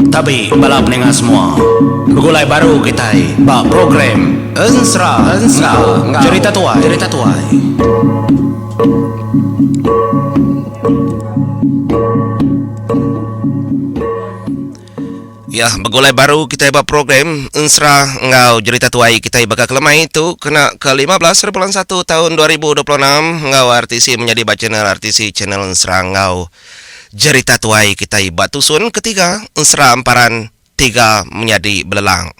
Tapi balap nenga semua begulai baru kita ba program Ensra cerita tuai ya begulai baru kita iba program Ensra ngau cerita tuai kita iba kelemai itu kena ke 15 bulan 1 tahun 2026 ngau RTC menjadi channel RTC channel Ensra ngau cerita tuai kita iba tusun ketiga Ensra amparan 3 menjadi belelang.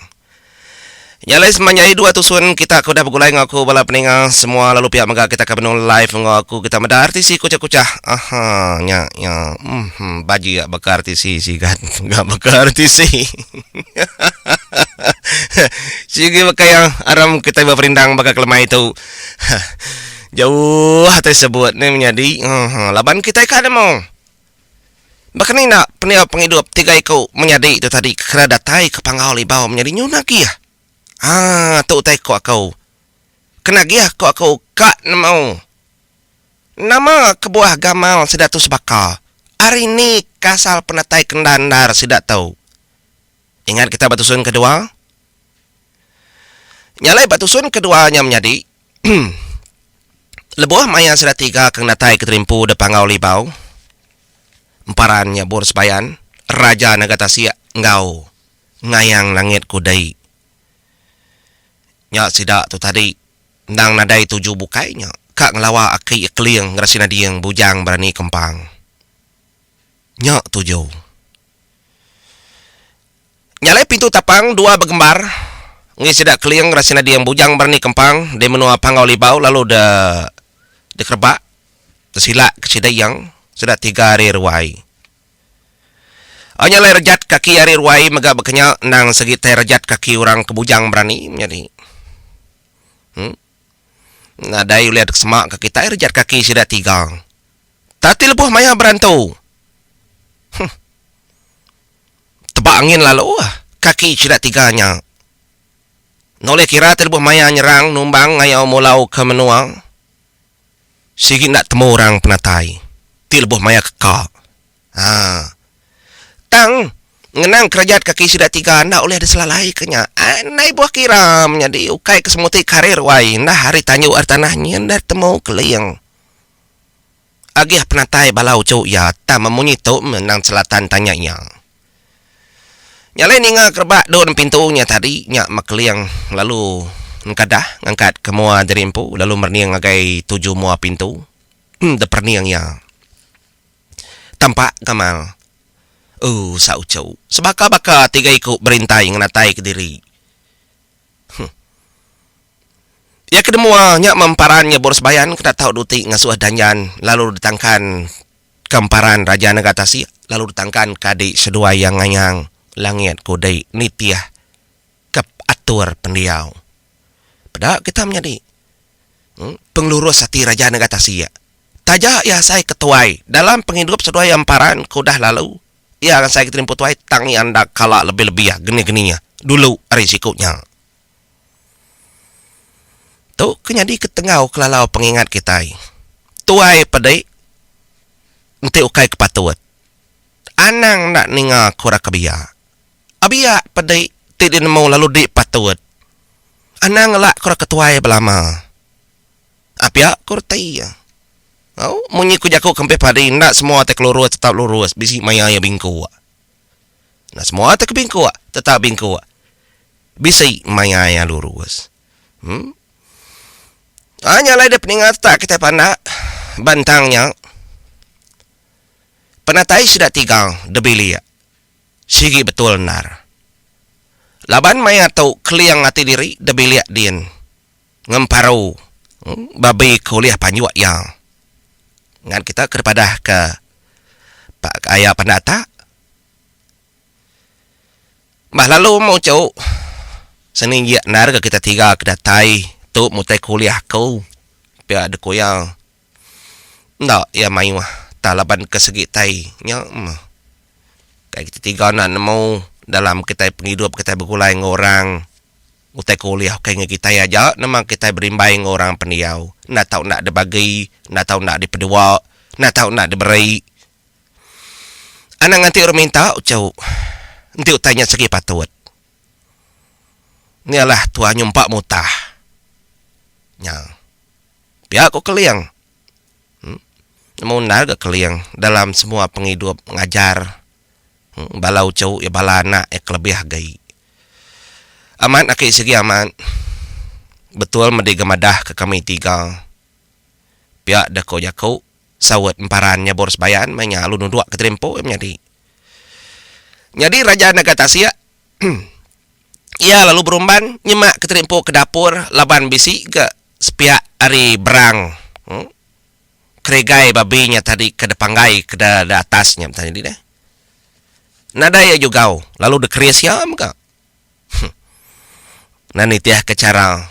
Nyalai semuanya 2 tusun kita kuda begulai ngaku bala peninga semua lalu pihak mega kita kabenul live ngaku kita meda artisi kucah-kucah. Aha nya baji ya bakar artisi sih kan. Enggak bakar artisi. Sige bakaya aram kita berperindang bakal lemah itu. Jauh hati sebut ni menjadi laban kita kan mau. Bahkan ini nak penghidup 3 ikut menjadi itu tadi kena datai ke pangau libau menjadi nyunaki ya. Tu tai ko aku. Kena gia ko aku kak namau. Nama kebuah gamal sedatus bakal. Hari ini kasal penatai kendandar sidak tahu. Ingat kita batusun kedua? Nyalai batusun keduanya menjadi lebuah maya sedat 3 kena tai keterimpu de pangau libau. Emparannya bor sebayan Raja Nagatasia ngau ngayang langit kudai. Nya sidak tu tadi nang nadai 7 bukainya kak ngelawa aki ikliang ngerasina diang bujang berani kempang. Nya 7. Nyalai pintu tapang 2 bergembar ngi sidak kliang ngerasina diang bujang berani kempang de menua pangau libau lalu de kerbak tersilak kesidayang sudah 3 hari ruai. Hanya rejat kaki hari ruai mega bekenya nang segi rejat kaki orang kebujang berani menjadi. Nadai lihat semak kaki tak rejat kaki sudah 3. Tati lebuh maya berantau. Tebak angin lalu kaki sudah 3-nya. Noleh kira terlebuh maya nyerang numbang ngayau mulau ke menua. Sigi nak temu orang penatai. Tilbuh maya kekak. Tang ngenang kerajat kaki sudah 3 nak oleh ada selalai kenya. Nai buah kiram jadi ukai kesemuti karir wai nah hari tanyu artanahnya ndak temu keliang. Agih penatai balau cuk ya ta memunyi tu menang selatan tanyanya. Nyalai ninga kerbak don pintunya tadi nyak makeliang lalu ngkadah ngangkat ke mua derimpu lalu merniang agai 7 mua pintu. De perniangnya. Tampak Kamal. Saucau. Sebaka-baka 3 ikut berintai ngenatai ke diri. Ya kedemuanya memparannya boros bayan kena tahu duti ngasuh danjan lalu ditangkan kemparan Raja Nagatasi lalu ditangkan kadik sedua yang nganyang langit kodai nitiah kep atur pendiau. Pada kita menjadi penglurus hati Raja Nagatasi ya. Taja ya saya ketuai dalam penghidup sedua yang paran kudah lalu ya saya keterimpu tuai tangi anda kala lebih-lebih ya geni-geninya dulu risikonya tu kenyadi ketengau kelalau pengingat kita tuai padai nanti ukai kepatuat anang nak ninga kura kabia abia padai tidak mau lalu di patuat anang ngelak kura ketuai belama apia kurtai ya. Munyi ku jaku kempe padi nak semua tek lurus tetap lurus bisi maya ya bingku. Nak semua tek bingku tetap bingku. Bisi maya ya lurus. Hanya lai de peningat tak kita pandak bantangnya. Penatai sudah 3 debili ya. Sigi betul nar. Laban maya tau kliang hati diri debili din. Ngemparu. Babi kuliah panjuak yang ngan kita kepada ke Pak Ayah Pendata. Bah lalu mau cau seninggi nar ke kita 3 kedatai tu mutai kuliah kau pia de koyang ndak ya mai mah talaban ke segi tai nya kayak kita 3 nak mau dalam kita penghidup kita bergulai ngorang utai kuliah kayak kita aja nama kita berimbai ngorang pendiau nak tahu nak dibagi nak tahu nak dipedua nak tahu nak diberi Anang nanti orang minta ucau. Nanti tanya segi patut. Nialah tua nyumpak mutah. Nya. Pihak ko keliang. Mau naga keliang dalam semua penghidup ngajar. Balau cau ya balana lebih gai. Aman akai segi aman. Betul mendiga madah ke kami tiga. Pihak dako jako sawat emparannya boros bayan menya alun dua ketrempo menjadi. Jadi raja Nagatasia ia lalu berumban nyemak ketrempo ke dapur laban bisi ke sepiak ari berang. Keregai babinya tadi ke depanggai ke atasnya tadi deh. Nada ya juga lalu dekrias ya enggak. Nani tiah ke cara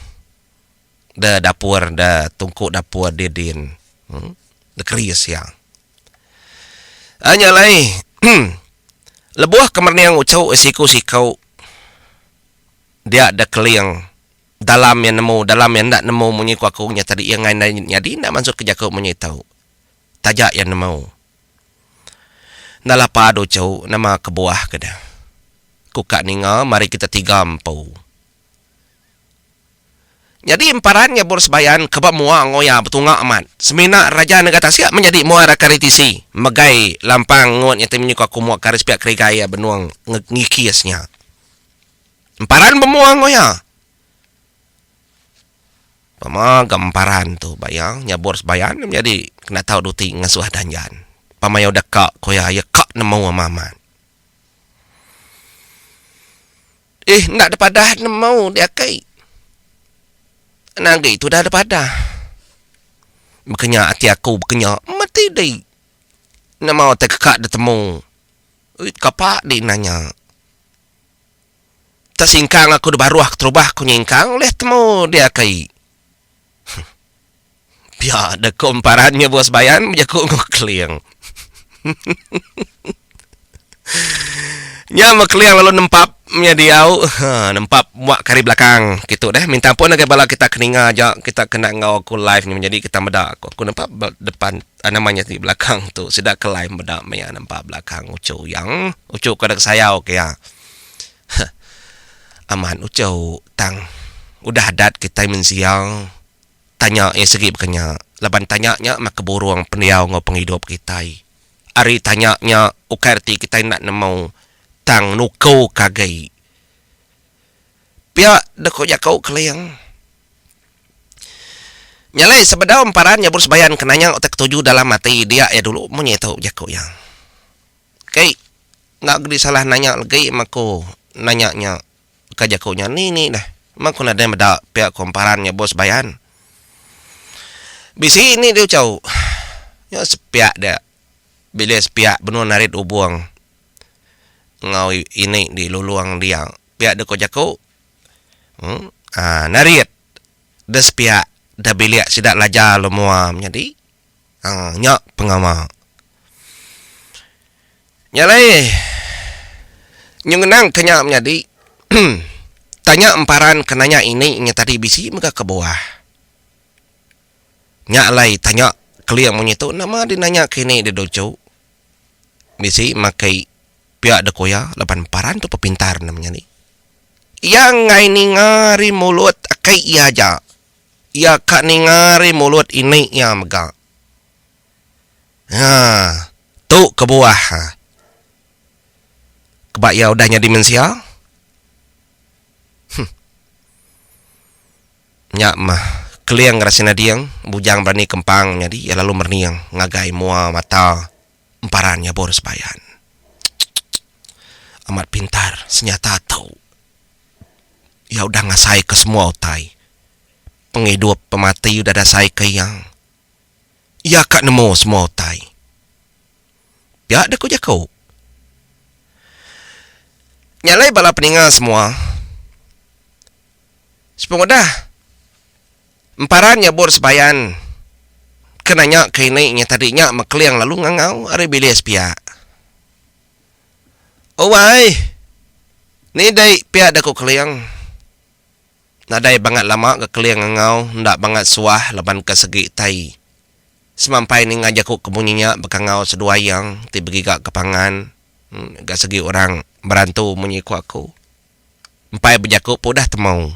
da dapur da tungku dapur didin. Dekrias ya. Hanya lai lebuah kemerniang ucau siku-sikau dia ada keliang dalam yang nak nemu menyiku akunya tadi yang lain jadi nak masuk ke jakau menyitau tajak yang nemu nalapa do cau nama kebuah kada kuka ninga mari kita tiga empau jadi emparannya boros bayan kebab mua ngoya betunga amat semina raja Nagatasia menjadi mua karitisi megai lampang ngot yang temenyiku aku mua karis pihak kerigaya benuang ngikiasnya emparan bemuang ngoya pama gamparan tu bayang nyabor bayan menjadi kena tahu duti ngasuh danjan pamayo dekak koya ya kak nemu amaman ndak ada padah nemu dia kai nangge itu dah ada padah makanya hati aku berkenya mati deh nama otak kak datemu kapak di nanya tersingkang aku baru terubah aku nyingkang oleh temu dia kai biar ada komparannya bos bayan menjaku ngekeliang nya mekeliang lalu nempap diau nempap muak kari belakang gitu deh minta pun agak bala kita keninga aja kita kena ngau aku live ni menjadi kita medak aku nempap depan namanya di belakang tu sidak ke live medak maya nempap belakang ucu kada saya okey ya aman ucau tang udah adat kita mensiang tanya segi bekenya laban tanyanya mak keburuang pendiau ngau penghidup kita ari tanyanya ukarti kita nak nemu tang nukau kagai pia deko jakau keliang nyalai sebedau emparan nyabur sebayan kenanya otak tuju dalam mati dia ya dulu menyetau jakau yang kai nggak gede salah nanya lagi mako nanyanya kajakunya ni dah mako nada meda pihak komparannya bos bayan bisi ini dia ucau ya sepiak dia bila sepiak benar narit ubuang ngau ini di luluang dia pihak deko jaku narit des pihak dah bilik sidak lajar lemua menjadi nyak pengama nyalai nyungenang kenyak menjadi tanya emparan kenanya ini nya tadi bisi muka ke bawah nyak lai tanya keliang menyitu nama dinanya kini di dojo bisi makai pihak dekoya lapan paran tu pepintar namanya ni yang ngai ngari mulut akai ia aja ia kak ngari mulut ini ya mega tu ke bawah kebak ya udahnya dimensia nyak mah keliang rasina diang bujang berani kempang jadi ya lalu merniang ngagai mua mata emparannya boros bayan amat pintar senyata tahu ya udah ngasai ke semua otai penghidup pemati udah ada sai ke yang ya kak nemu semua otai ya ada kau jakau nyalai bala peningal semua sepengodah emparannya boros bayan kenanya kini tadinya mekeliang lalu ngangau are bilis pia wai ni dai pia ada ko keliang nadai banget lama ke keliang ngangau ndak banget suah laban ke segi tai semampai ni ngajak ko kemunyinya bekangau seduayang ti begi gak kepangan Gak segi orang berantu menyiku aku. Empai berjaku pun dah temau.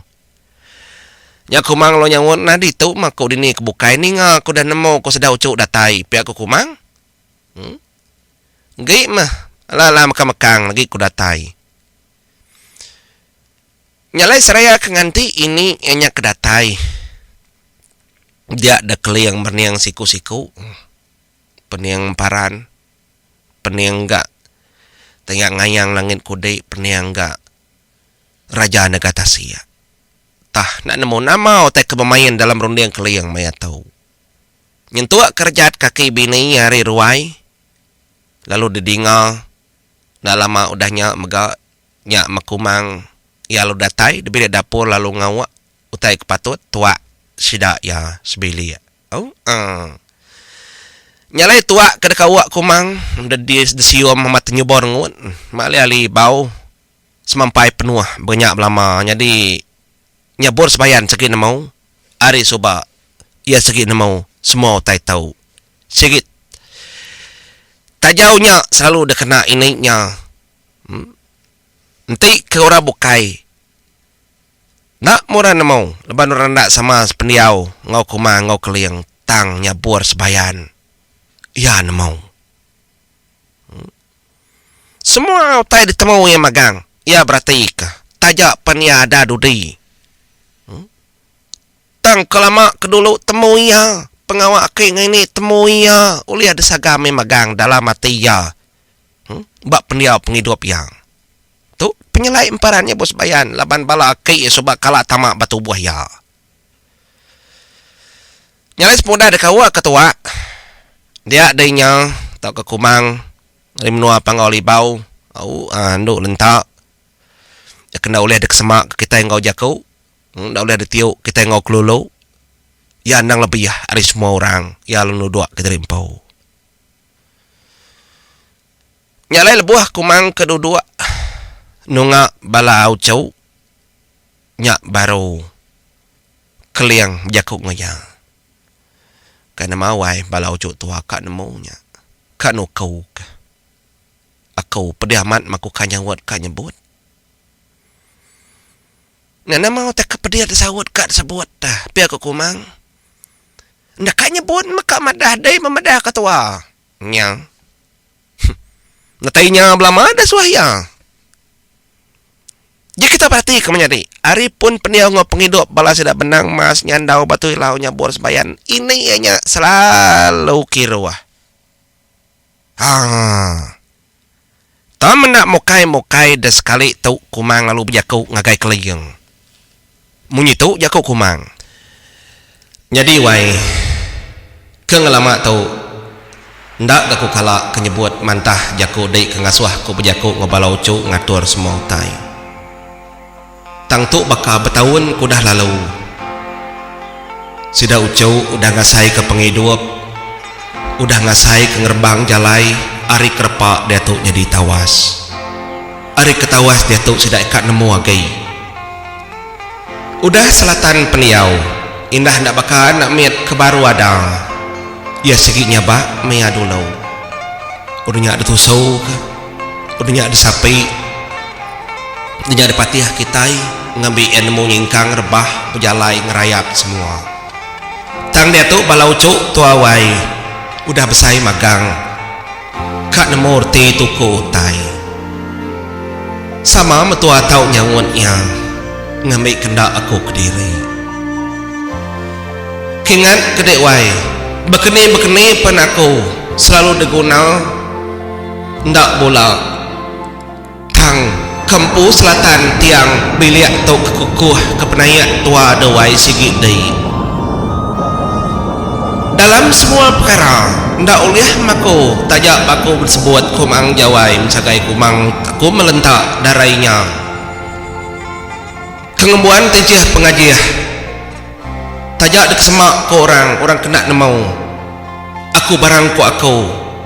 Nya kumang lo nyawon nadi tu mako dini kebukai ni nga aku dah nemu ko sedau cuk datai pi aku kumang. Gi mah lala makang lagi ku datai. Nyalai seraya kenganti ini nya kedatai. Dia ada keliang berniang siku-siku. Peniang paran. Peniang gak tengah ngayang langit kude peniang gak Raja Negata Sia. Tah nak nemu nama otak kebemayan dalam rundiang keliang maya tahu. Nyentuak kerjat kaki bini hari ruai. Lalu didingal. Dah lama udahnya mega nya makumang ya lalu datai debi dapur lalu ngawak utai kepatut tua sida ya sebili ya. Nyalai tua kada kawak kumang dedi desium mamat nyubor ngun mali ali bau semampai penuh banyak lama jadi nyabur sebayan segi nemau ari soba ia segi nemau semua tai tahu sigit tajaunya selalu dah kena ininya nanti ke orang bukai nak murah nemau leban orang nak sama pendiau ngau kumang ngau keliang tang nyabur sebayan ya nemau. Semua tai ditemau yang magang. Ya berarti tajak peniada dudi. Tang kelama kedulu temu ya. Pengawak ke ini temu ya. Uli ada sagame magang dalam mati ya. Bak pendiau penghidup yang. Tu penyelai emparannya bos bayan. Laban bala ke sebab kalak tamak batu buah ya. Nyalai semudah ada kawa ketua. Dia adanya tak ke kumang rimnua pangoli bau au anduk lentak ya kena oleh ada kesemak kita yang kau jakau ndak oleh ada tiuk kita yang kau kelulu ya nang lebih ya ari semua orang ya lu dua kita rimpau nyalai lebuah kumang kedua nunga bala au cau nyak baru keliang jakau ngaya karena mawai balau cuk tua kak nemunya kak no kau aku pedih amat maku kanya wat kak nyebut nana mau tak pedih ada sawut kak sebut dah pi aku kumang ndak kak nyebut maka madah dai memadah ketua nyang natainya belum ada suaya. Jadi kita perhati kemenyadi. Ari pun peniau ngau penghidup balas tidak benang mas nyandau batu ilaunya bor sebayan. Ini hanya selalu kiruah. Tak nak mokai dah sekali tu kumang lalu berjaku ngagai keliang. Munyi tu jaku kumang. Jadi wai kengelama tu ndak aku kalak kenyebut mantah jaku dei kengasuah ku berjaku ngobalau cu ngatur semua utai. Tang tu baka bertahun kudah lalu. Sida ucau udah ngasai ke penghidup. Udah ngasai ke ngerbang jalai. Ari kerpa dia tu jadi tawas. Ari ketawas dia tu sida ikat nemu agai. Udah selatan peniau. Indah ndak baka nak miat ke baru ada. Ya seginya bak mea dulu. Udahnya ada tusau ke. Udahnya ada sapi. Dia ada patih kitai ngambil ilmu nyingkang rebah berjalai ngerayak semua. Tang dia tu balau cuk tua wai udah besai magang kak nemurti tuku utai sama metua tau nyawonnya ngambil kendak aku ke diri kingat kedek wai bekeni pen aku selalu degunal ndak bola tang Kempu selatan tiang biliak tu kekukuh kepenayat tua dewai sigit dei. Dalam semua perkara, ndak uliah maku tajak baku bersebut kumang jawai mencagai kumang aku melentak darainya. Kengembuan tejih pengajih. Tajak dek semak ke orang kena nemau. Aku barang ku aku.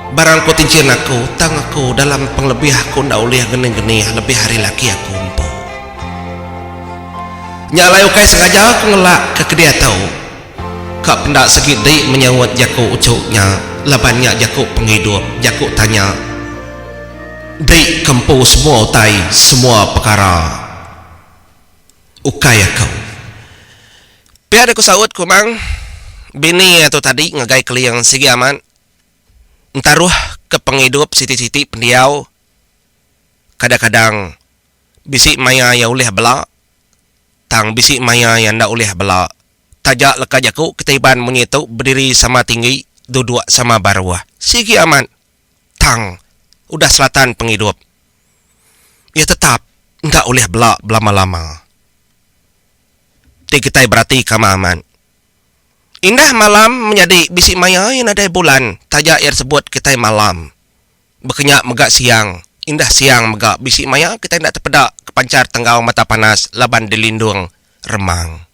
Barang ko tincin aku, tang aku dalam penglebih aku ndak uliah gening-genih lebih hari laki aku empo. Nyalai ukai sengaja aku ngelak ke kedia tahu. Kak pendak segit dei menyawat jaku ucuknya, labannya jaku penghidup, jaku tanya. Di kempu semua utai semua perkara ukai aku. Pihak aku saut kumang bini atau tadi ngagai keliang sigi aman. Entaruh ke penghidup siti-siti pendiau. Kadang-kadang bisik maya ya uleh bela. Tang bisik maya yang ndak uleh bela. Tajak lekaj aku ketiban menyitu berdiri sama tinggi, duduk sama barwah. Sigi aman. Tang udah selatan penghidup. Ya tetap ndak uleh bela lama-lama. Ti kita berarti kama aman. Indah malam menjadi bisik maya yang ada bulan. Tajak air sebut kita malam. Berkenyak megak siang. Indah siang megak bisik maya kita ndak terpedak kepancar tenggau mata panas laban dilindung remang.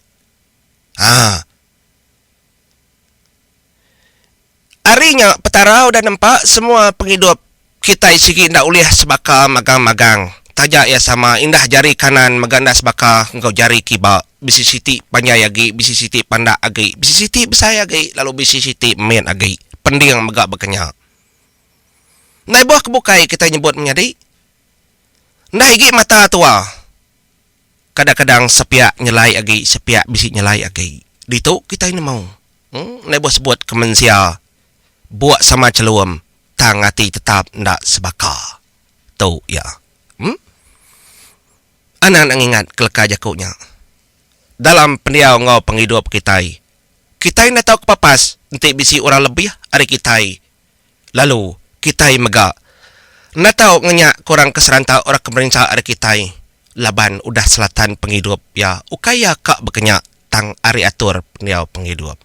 Arinya petara udah nampak semua penghidup kita sigi ndak ulih sebaka magang-magang. Tajak ya sama indah jari kanan meganda sebaka engkau jari kiba. Bisi siti panjai agi, bisi siti pandak agi, bisi siti besar agi, lalu bisi siti men agi. Pendiang megak berkenyak. Nai buah kebukai kita nyebut menjadi. Ndah igi mata tua. Kadang-kadang sepiak nyelai agi, sepiak bisi nyelai agi. Dito kita ini mau. Nai buah sebut kemensia. Buat sama celuam. Tangati tetap ndak sebaka. Tuh ya. Anak ingat keleka jakunya. Dalam pendiau ngau penghidup kitai. Kitai nak tahu kepapas. Nanti bisi orang lebih hari kitai. Lalu kitai megak. Nak tahu ngenyak kurang keserantau orang kemerintah hari kitai. Laban udah selatan penghidup ya. Ukaya kak berkenyak tang ari atur pendiau penghidup.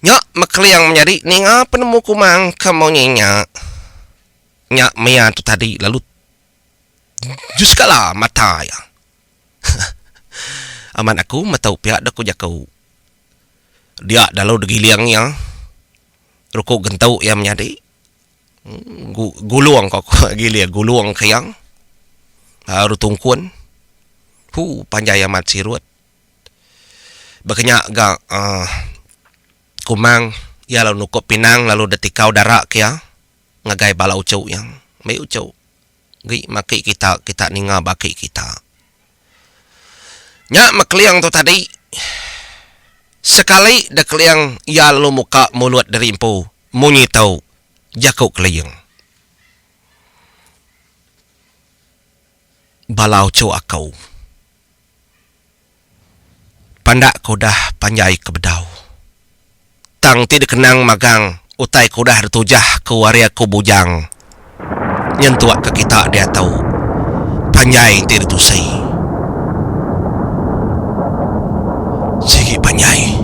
Nyak mekeliang menjadi ni ngapa nemu kumang kamu nyenyak. Nyak mea tu tadi lalu juskalah mata ya. Aman aku matau pihak daku jakau. Dia dalau degiliangnya. Rukuk gentau yang menjadi. Guluang kok gilia guluang kayang. Rutungkun. Panjai amat sirut. Berkenyak gak kumang ya lalu nukuk pinang lalu detikau darak ya. Ngagai bala ucau yang. May ucau. Gay maki kita ninga baki kita. Nya makliang tu tadi. Sekali dah keliang ya lalu muka mulut dari impu. Munyi tau jakuk keliang. Balau cu akau. Pandak kau dah panjai ke bedau. Tang tidak kenang magang. Utai kau dah retujah ke waria ku bujang. Nyentuak ke kita dia tahu. Panjai tidak tusai. Sigi panjai.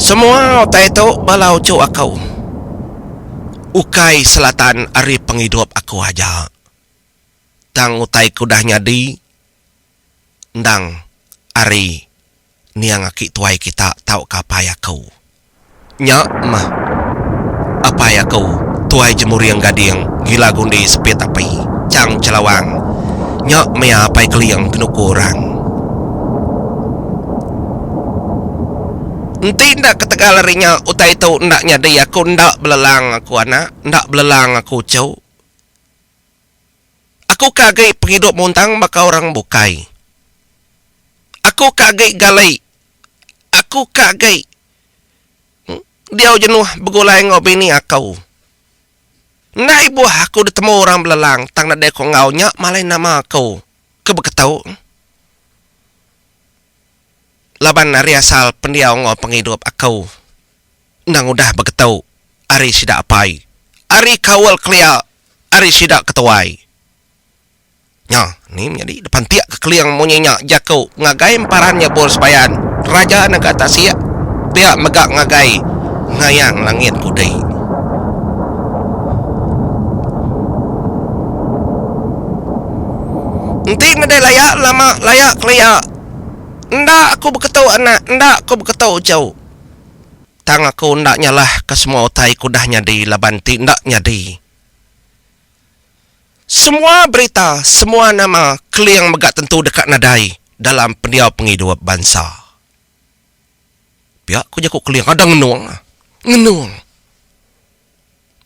Semua otak itu balau cu akau. Ukai selatan ari penghidup aku aja. Tang utai kudah nyadi. Ndang ari niang aki tuai kita tahu kapaya kau. Nyak mah. Apa ya kau? Tuai jemuri yang gading. Gila gundi sepit api. Cang celawang. Nyak mea apai keliang kenukurang. Nanti ndak ketegal larinya utai itu ndak nyadi aku ndak belelang aku anak. Ndak belelang aku cau. Aku kagai penghidup muntang maka orang bukai. Aku kagai galai. Aku kagai. Dia jenuh begulai ngopi ni aku. Nai buah aku ditemu orang belelang. Tang nadai ko ngaunya malai nama aku. Kebeketau. Laban hari asal pendiau ngau penghidup aku. Nang udah beketau. Ari sidak apai. Ari kawal kelia. Ari sidak ketuai. Nya, ni menjadi depan tiak kekeliang monyenya jakau. Ngagai emparannya bol sepayan. Raja negara tasia. Pihak megak ngagai. Ngayang langit kudai. Nanti nadai layak lama layak keliak. Ndak aku berketau anak. Ndak aku berketau jauh. Tang aku ndak nyalah ke semua otai kudah nyadi laban ti ndak nyadi. Semua berita, semua nama keliang megak tentu dekat nadai dalam pendiau penghidup bangsa. Pihak ku jakuk keliang ada ngenuang. Ngenuang.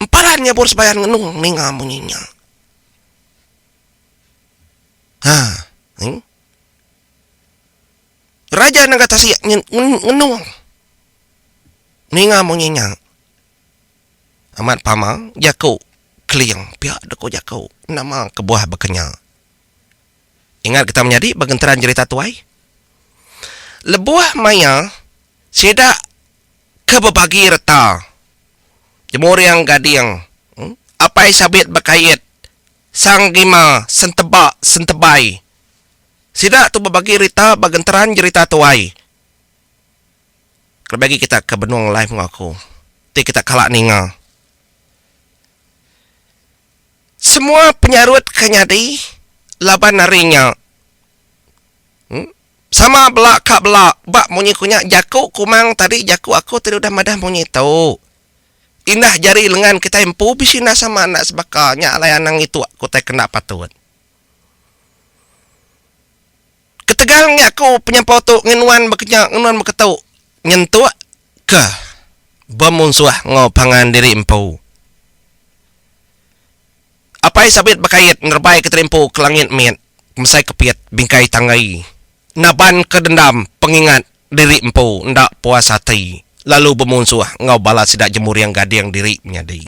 Emparannya bor sebayan ngenung ninga bunyinya. Raja nagatasi ngenung ninga bunyinya. Amat pama jaku kliang pihak deko jaku nama kebuah bekenya. Ingat kita menjadi bagentaran cerita tuai. Lebuah maya sedak kebebagi reta. Jemur yang gading. Apai sabit bakayit. Sang gima sentebai. Sedak tu berbagi rita bagentaran cerita tuai. Kalau bagi kita ke benung live ngaku. Ti kita kalak ninga. Semua penyarut kenyadi laban narinya. Sama belak kak belak. Bak munyi kunya jaku kumang tadi jaku aku tadi udah madah munyi tau. Indah jari lengan kita empu bisina sama anak sebakanya layanang itu aku tak kena patut. Ketegalnya aku penyampautu ngenuan beketau nyentuh ke bemunsuah ngopangan diri empu. Apai sabit bakayit ngerbai keterimpu ke langit miet. Mesai kepiat bingkai tanggai. Naban kedendam pengingat diri empu ndak puas hati. Lalu bemunsuh ngau balas sidak jemur yang gading diri menyadi.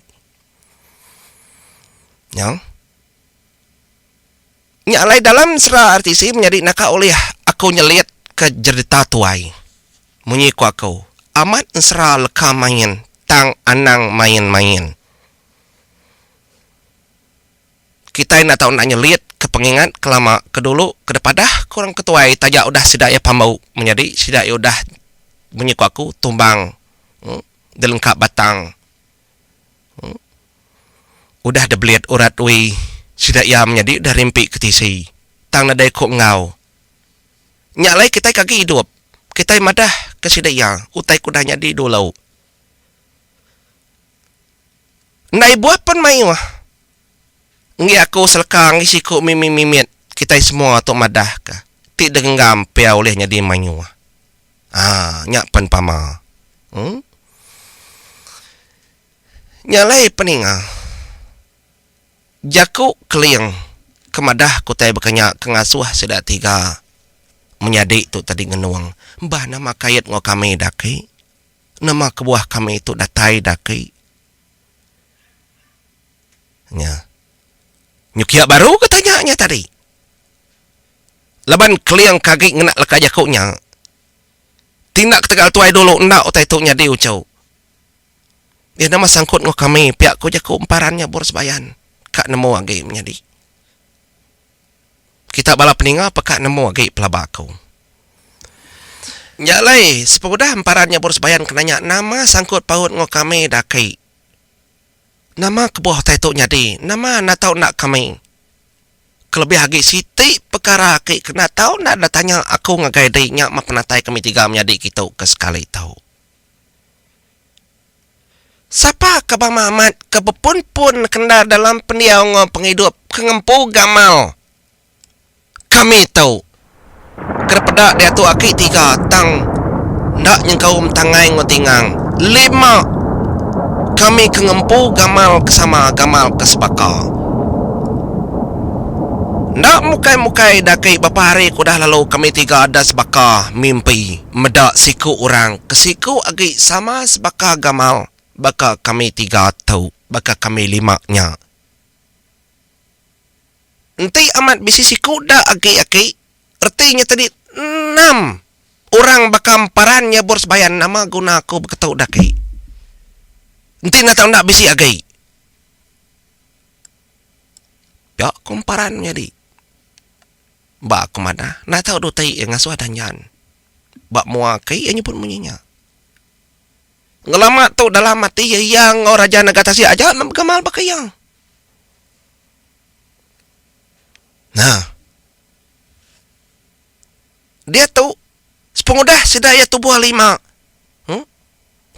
Ya. Nyalai dalam serah artisi menjadi naka oleh aku nyeliat ke cerita tuai. Munyiku aku. Amat serah leka main. Tang anang main-main. Kita nak tahu nak nyeliat ke pengingat kelama kedulu kedepadah kurang ketuai tajak udah sidak ya pambau menjadi sidak ya udah bunyiku aku tumbang delengkap batang udah debeliat urat ui sidak ya menjadi udah rimpi ketisi tang nadai kok ngau nyalai kita kaki hidup kita madah ke sidak ya utai kuda nyadi dulu nai buat pun mai wah ngi aku selekang isi ku mimit kita semua tu madah ka ti denggam pia oleh nyadi manyu nyak pen pama. Nyalai peninga. Jaku kliang kemadah kutai bekanya kengasuh sedak tiga. Menyadik tu tadi ngenuang. Mbah nama kayat ngo kami daki. Nama kebuah kami itu datai daki. Nya. Nyukia baru katanya tadi. Laban kliang kaki ngenak leka jakunya. Tindak ketegal tuai dulu ndak otai tu nyadi ucau. Dia nama sangkut ngo kami pihak ku jaku emparannya bor sebayan. Kak nemu agi menyadi. Kita bala peninga apa kak nemu agi pelabak aku. Nyalai sepemudah emparannya bor sebayan kenanya nama sangkut paut ngo kami daki. Nama kebuah otai tu nyadi. Nama nak tahu nak kami. Kelebih hagi siti perkara ke kena tahu nak datanya aku ngagai dainya mak penatai kami tiga menjadi kita ke sekali tahu. Siapa ke Bang Mamat ke bepun-pun kena dalam pendiang penghidup kengempu gamal. Kami tahu. Kepada dia tu aki tiga tang ndak nyengkau tangai ngotingang. 5 kami kengempu gamal kesama gamal kesepaka. Nak mukai-mukai dakai bapa hari kudah lalu kami tiga ada sebaka mimpi medak siku orang ke siku agi sama sebaka gamal baka kami tiga tahu baka kami 5-nya. Nanti amat bisi siku dah agi artinya tadi 6 orang baka emparannya bor sebayan nama guna aku berketau dakai. Nanti nak tahu nak bisi agi. Ya kumparan jadi. Bak kemana? Nak tahu dotai yang ngasuh danyan. Bak mua kai yang nyebut munyinya. Ngelamat tu dalam mati yang raja negara si aja menggemal bakayang. Nah. Dia tu sepengudah sedaya tubuh 5.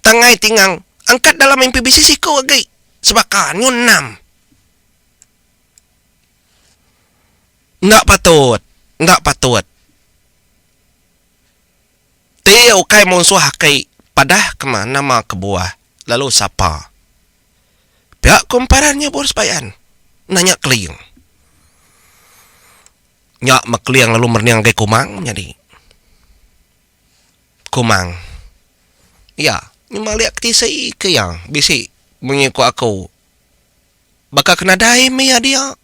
Tangai tingang angkat dalam mimpi bisisiku agi. Sebaka nyun 6. Ndak patut. Teo kai monsuh kai padah kemana nama kebuah. Lalu siapa? Pihak kumparannya bor sepayan. Nanya keliang. Nyak makliang lalu merniang ke kumang jadi. Kumang. Ya, nyuma liak tisai ke yang bisi mengiku aku. Baka kena dai ya dia.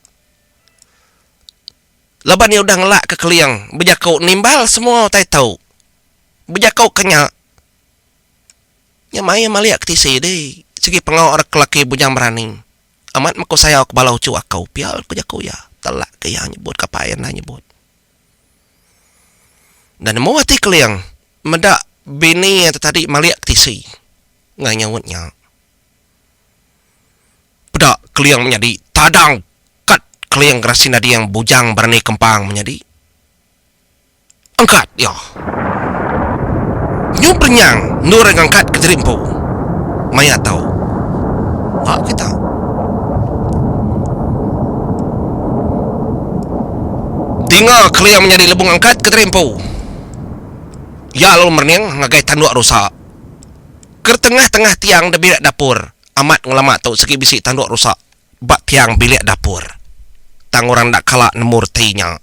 Laban dia udah ngelak ke keliang, bejakau nimbal semua tai tahu. Bejakau kenya. Nyamai maliak tisai deh. Segi pengau orang kelaki bujang berani. Amat mako saya aku balau cu akau pial ku jaku ya. Telak ke yang nyebut kapayan lah nyebut. Dan mau hati keliang. Medak bini yang tadi maliak tisi. Nggak nyawutnya. Pedak keliang menjadi tadang. Kat keliang kerasi nadi yang bujang berani kempang menjadi. Angkat ya. Nyu bernyang. Nureng angkat ke jerimpu. Maya tahu. Kita. Dinga keliang menjadi lebung angkat ke jerimpu. Ya lalu merniang ngagai tanduk rusak. Ke tengah-tengah tiang de bilik dapur. Amat ngelamak tau segi bisi tanduk rusak. Bak tiang bilik dapur. Tang orang dak kalak nemur tinya.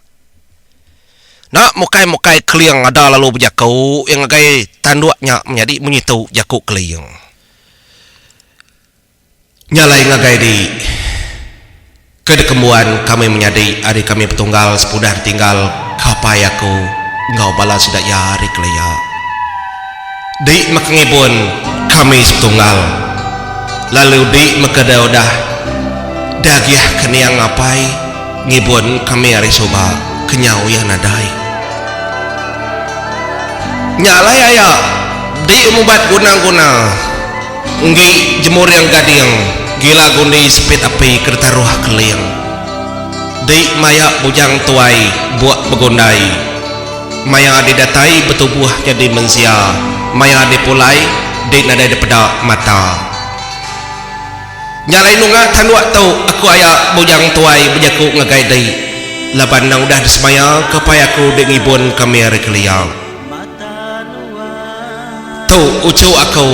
Nak mukai-mukai keliang ada lalu berjakau yang ngagai tanduknya menjadi menyitu jakuk keliang. Nyalai ngagai di kedekembuan kami menyadi adik kami petunggal sepudar tinggal kapayaku ngau balas sudah ya hari kelaya. Di makengibun kami setunggal. Lalu di makada udah dagiah keniang ngapai ngibun kami hari soba kenyau ya nadai. Nyalai aya di umubat guna-guna nggi jemur yang gading gila gundi sepit api kerta ruah keliang. Di maya bujang tuai buat begundai. Maya didatai betubuh jadi mensia. Maya dipulai di nada dipeda mata. Nyalai nunga tanwak tau aku ayak bujang tuai bejaku ngagai dai. Laban nang udah disemaya kepayaku dengibun kami hari keliang. Tau ucu aku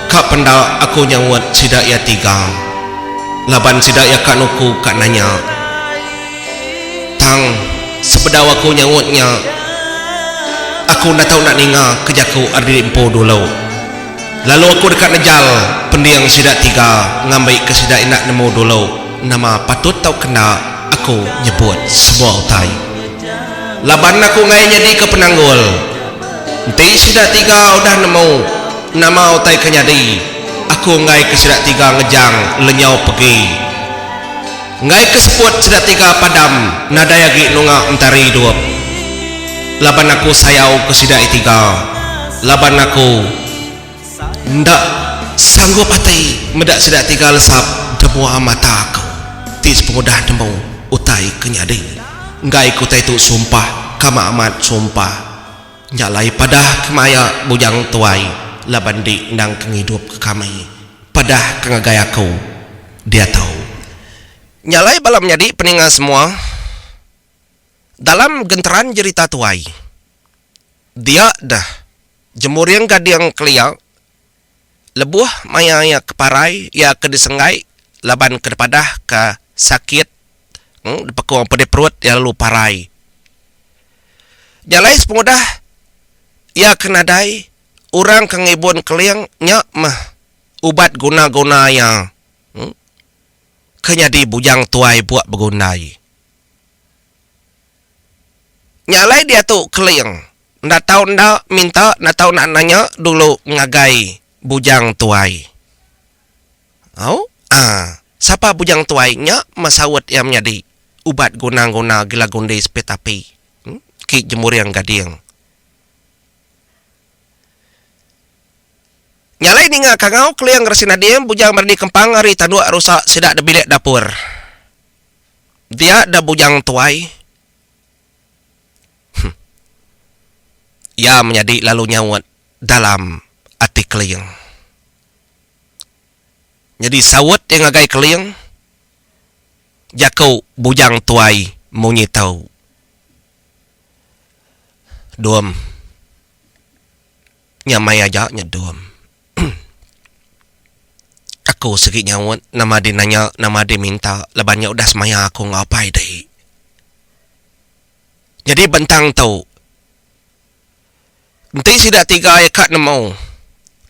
kak penda aku nyawat sidak ya tiga. Laban sidak ya kak nuku kak nanya. Tang sebedaw aku nyawatnya. Aku nak tahu nak ninga kejaku ardi empo dulu. Lalu aku dekat nejal pendiang sidak tiga ngambil ke sidak nak nemu dulu. Nama patut tau kena aku nyebut sebuah utai. Laban aku ngai jadi ke penanggul. Nanti sidak tiga udah nemu nama utai kenyadi. Aku ngai ke sidak tiga ngejang lenyau pergi. Ngai ke seput sidak tiga padam nada yagi nunga mentari hidup. Laban aku sayau ke sidak tiga. Laban aku ndak sanggup hati medak sidak tiga lesap demu mata aku. Tis pemudah demu utai kenyadi. Ngai ku tai tu sumpah kama amat sumpah. Nyalai padah kemaya bujang tuai. Laban di nang kengidup ke kami. Padah kengagay aku. Dia tahu. Nyalai balam jadi peninga semua. Dalam genteran jerita tuai. Dia dah jemur yang gading keliang. Lebuh maya ya keparai ya ke disenggai. Laban ke depadah ke sakit. Dipekung pada perut ya lalu parai. Nyalai sepemudah ya kenadai. Orang kengibun keliang nyak mah ubat guna-guna yang kenyadi bujang tuai buat bergunai. Nyalai dia tu keliang. Ndak tahu ndak minta, ndak tahu nak nanya dulu ngagai bujang tuai. Siapa bujang tuainya masawat yang menjadi ubat guna-guna gila gundi sepet api. Ki jemur yang gading. Nyalai ninga kangau keliang resina diem bujang berdi kempang hari tanduk rusak sidak de bilik dapur. Dia da bujang tuai. Ya menjadi lalu nyawat dalam hati keliang. Jadi sawat yang ngagai keliang. Jakau bujang tuai munyi tau. Duam. Nyamai aja nyedum. aku segi nyawat nama dia nanya nama dia minta lebannya udah semaya aku ngapai deh. Jadi bentang tau nanti sidak tiga kat nemo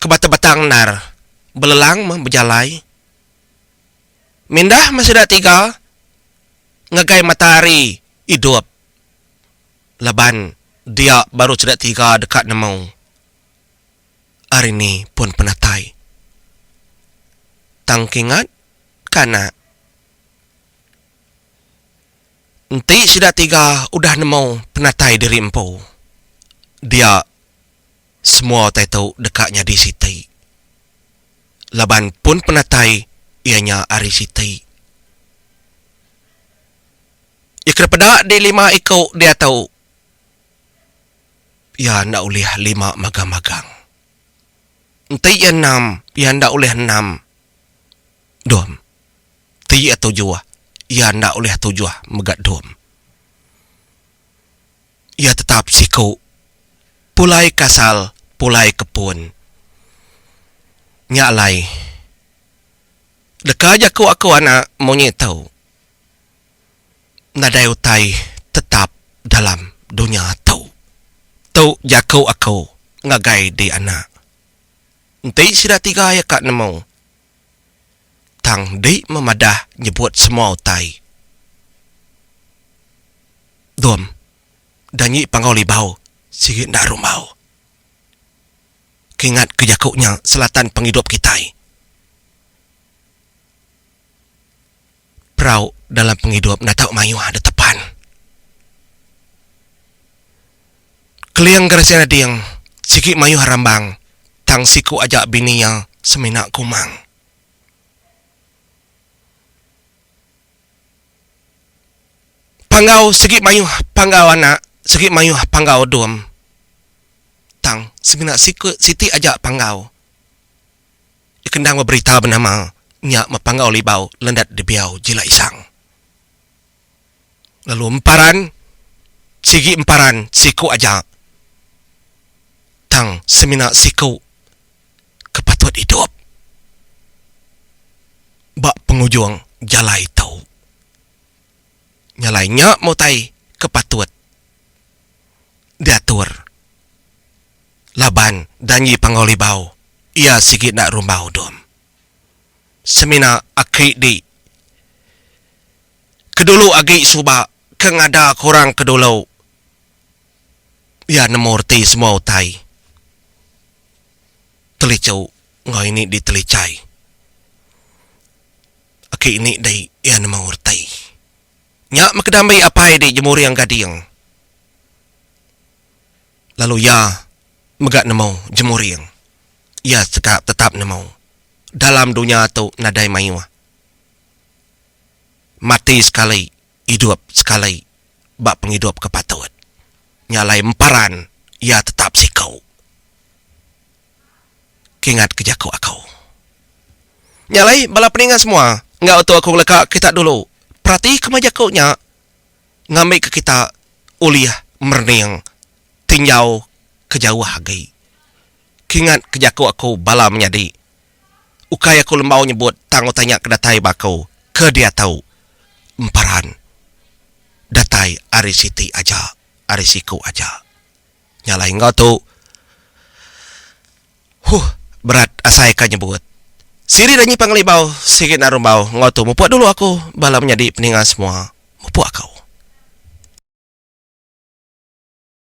kebata-batang nar belelang berjalai mindah masih dak tiga ngagai matahari hidup leban dia baru sidak tiga dekat nemo hari ini pun penatai tangkingat kana nanti sidak tiga udah nemo penatai diri empu dia semua tahu dekatnya di siti laban pun penatai ianya ari siti ikrepada di 5 iko dia tahu ya ndak ulih 5 magang-magang nanti ya 6 ya ndak ulih 6 dom ti atau jua ya ndak ulih 7 megat dom ya tetap siku pulai kasal pulai kepun nyalai dekat aja aku anak monyet tahu nadai utai tetap dalam dunia tahu jaku aku ngagai di anak nanti sida 3 ya kak nemo tang di memadah nyebut semua utai dom danyi pangau libau sigit ndak rumau kingat kejakuknya selatan penghidup kita perau dalam penghidup nak tahu mayu ada tepan keliang garasiana diang sikit mayu harambang tang siku ajak bininya seminak kumang panggau sikit mayu panggau anak sikit mayu panggau dom tang seminak siti ajak panggau ikendang berita bernama nyak mepanggau libau lendat di biau jila isang lalu emparan siku ajak tang seminak siku kepatut hidup bak pengujung jalai tau nyalainya mau tai kepatut diatur laban danyi pangoli bau ia sikit nak rumbau dom semina akik di kedulu agi suba kengada kurang kedulu ia nemurti semua utai telicau ngau ini ditelicai akik ini dai ia nemurti nyak makedamai apa di jemur yang gading lalu ya megat nemo jemuriang ia sekap tetap nemo dalam dunia tu nadai mayu mati sekali hidup sekali bak penghidup kepatut nyalai emparan ia tetap sikau kingat kejaku aku nyalai bala peningan semua enggak auto aku lekak kita dulu perhati kemajakunya ngambil ke kita uliah merning tinjau kejauh hagai kingat kejaku aku bala menyadi ukai aku lembau nyebut tango tanya kedatai bakau ke dia tahu emparan datai ari siti aja ari siku aja nyalai engkau tu berat asai ka nyebut siri danyi panglibau sikit narumbau engkau tu mupuak dulu aku bala menyadi peningan semua mupuak kau